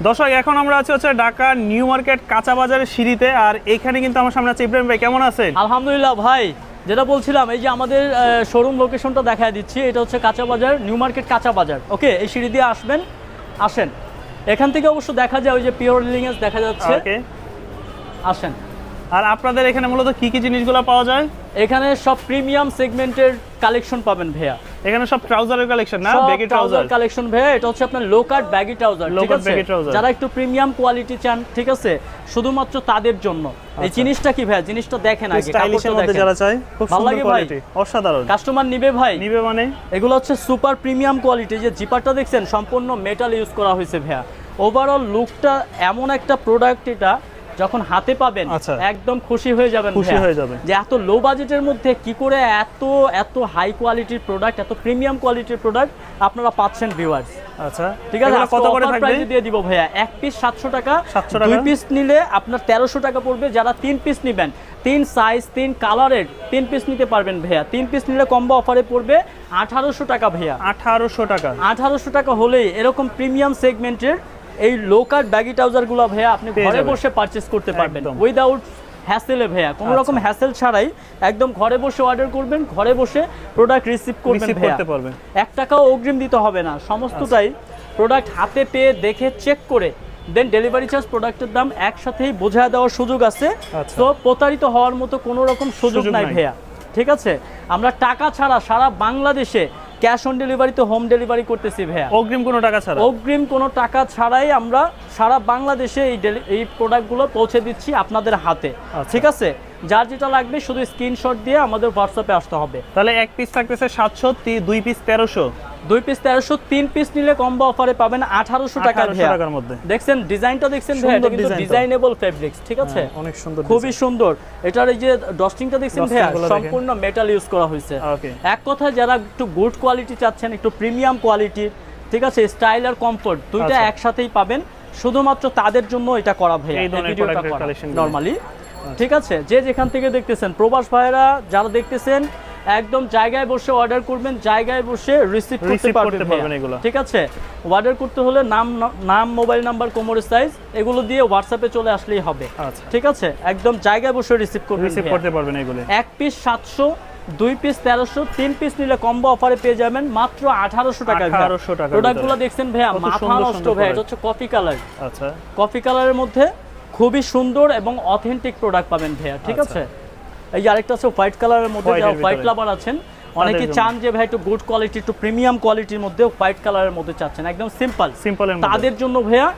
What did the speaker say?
দর্শক এখন আমরা আছি হচ্ছে ঢাকা নিউ মার্কেট কাঁচা বাজারের সিঁড়িতে, আর এখানে কিন্তু আমার সামনে আছে ইব্রাহিম ভাই। কেমন আছেন? আলহামদুলিল্লাহ ভাই, যেটা বলছিলাম এই যে আমাদের শোরুম লোকেশনটা দেখায় দিচ্ছি। এটা হচ্ছে কাঁচা বাজার, নিউ মার্কেট কাঁচা বাজার। ওকে, এই সিঁড়ি দিয়ে আসেন। এখান থেকে অবশ্য দেখা যায় ওই যে পিওর লিনেন্স দেখা যাচ্ছে। ওকে, আসেন। আর আপনাদের এখানে মূলত কি কি জিনিসগুলো পাওয়া যায়? এখানে সব প্রিমিয়াম সেগমেন্টের কালেকশন পাবেন ভাইয়া। এখানে সব ট্রাউজারের কালেকশন না, ব্যাগি ট্রাউজার কালেকশন ভাইয়া। এটা হচ্ছে আপনার লো কাট ব্যাগি ট্রাউজার, ঠিক আছে? যারা একটু প্রিমিয়াম কোয়ালিটি চান, ঠিক আছে, শুধুমাত্র তাদের জন্য। এই জিনিসটা কি ভাইয়া, জিনিসটা দেখেন আগে, স্টাইলিশের মধ্যে যারা চায়, খুব সুন্দর কোয়ালিটি, অসাধারণ। কাস্টমার নিবে ভাই, নিবে মানে এগুলো হচ্ছে সুপার প্রিমিয়াম কোয়ালিটি। যে জিপারটা দেখছেন সম্পূর্ণ মেটাল ইউজ করা হয়েছে ভাইয়া। ওভারঅল লুকটা এমন একটা প্রোডাক্ট, এটা যখন হাতে পাবেন একদম খুশি হয়ে যাবেন, যে এত লো বাজেটের মধ্যে কি করে এত হাই কোয়ালিটির প্রোডাক্ট, এত প্রিমিয়াম কোয়ালিটির প্রোডাক্ট আপনারা পাচ্ছেন ভিউয়ার্স। আচ্ছা, ঠিক আছে, কত করে থাকবে দিয়ে দিব ভাইয়া। এক পিস 700 টাকা, 2 পিস নিলে আপনার 1300 টাকা পড়বে। যারা 3 পিস নেবেন, 3 সাইজ 3 কালারের 3 পিস নিতে পারবেন ভাইয়া। 3 পিস নিলে কম্বো অফারে পড়বে 1800 টাকা ভাইয়া। 1800 টাকা হলেই এরকম প্রিমিয়াম সেগমেন্টের এই লো কাট ব্যাগি ট্রাউজারগুলো ভাইয়া আপনি ঘরে বসে পারচেজ করতে পারবেন উইদাউট হ্যাসেলে ভাইয়া। কোনো রকম হ্যাসেল ছাড়াই একদম ঘরে বসে অর্ডার করবেন, ঘরে বসে প্রোডাক্ট রিসিভ করবেন ভাইয়া। 1 টাকাও অগ্রিম দিতে হবে না, সমস্তটাই প্রোডাক্ট হাতে পেয়ে দেখে চেক করে দেন ডেলিভারি চার্জ, প্রোডাক্টের দাম একসাথেই বোঝায় দেওয়ার সুযোগ আছে। তো প্রতারিত হওয়ার মতো কোনো রকম সুযোগ নাই ভাইয়া, ঠিক আছে? আমরা টাকা ছাড়া সারা বাংলাদেশে ক্যাশ অন ডেলিভারিতে হোম ডেলিভারি করতেছি ভাইয়া। অগ্রিম কোনো টাকা ছাড়াই আমরা সারা বাংলাদেশে এই প্রোডাক্টগুলো পৌঁছে দিচ্ছি আপনাদের হাতে, ঠিক আছে? যার যেটা লাগবে শুধু স্ক্রিনশট দিয়ে আমাদের হোয়াটসঅ্যাপে আসতে হবে। তাহলে এক পিস থাকতেছে 700, 2 পিস 1300, 2 পিস 1300, 3 পিস নিলে কম্বো অফারে পাবেন 1800 টাকার মধ্যে। দেখছেন ডিজাইনটা, দেখছেন ভাই, এটা কিন্তু ডিজাইনেবল ফেব্রিক্স, ঠিক আছে? অনেক সুন্দর, খুবই সুন্দর। এটার এই যে ডস্টিংটা দেখছেন ভাইয়া, সম্পূর্ণ মেটাল ইউজ করা হয়েছে। এক কথায় যারা একটু গুড কোয়ালিটি চাচ্ছেন, একটু প্রিমিয়াম কোয়ালিটি, ঠিক আছে, স্টাইল আর কমফোর্ট দুইটা একসাথেই পাবেন, শুধুমাত্র তাদের জন্য এটা করা ভাইয়া, এই ভিডিওটা করা নরমালি, ঠিক আছে? যে যেখান থেকে দেখতেছেন, প্রবাস ভাইরা যারা দেখতেছেন, একদম জায়গায় বসে অর্ডার করবেন, জায়গায় বসে রিসিভ করতে পারবেন এগুলো, ঠিক আছে? অর্ডার করতে হলে নাম মোবাইল নাম্বার, কোমরের সাইজ, এগুলো দিয়ে হোয়াটসঅ্যাপে চলে আসলেই হবে, ঠিক আছে? একদম জায়গায় বসে রিসিভ করতে পারবেন এগুলো। এক পিস 700, 2 পিস 1300, 3 পিস নিলে কম্বো অফারে পেয়ে যাবেন মাত্র 1800 টাকা। প্রোডাক্টগুলো দেখছেন ভাইয়া, মাথা নষ্ট ভাইয়া। এটা হচ্ছে কফি কালার, আচ্ছা, কফি কালারের মধ্যে খুবই সুন্দর এবং অথেন্টিক প্রোডাক্ট পাবেন ভাইয়া, ঠিক আছে? এই যে আরেকটা আছে হোয়াইট কালারের মধ্যে, যারা হোয়াইট লাভার আছেন, অনেকে চান যে ভাই একটু গুড কোয়ালিটি, একটু প্রিমিয়াম কোয়ালিটির মধ্যে হোয়াইট কালারের মধ্যে চাচ্ছেন, একদম সিম্পল তাদের জন্য ভাইয়া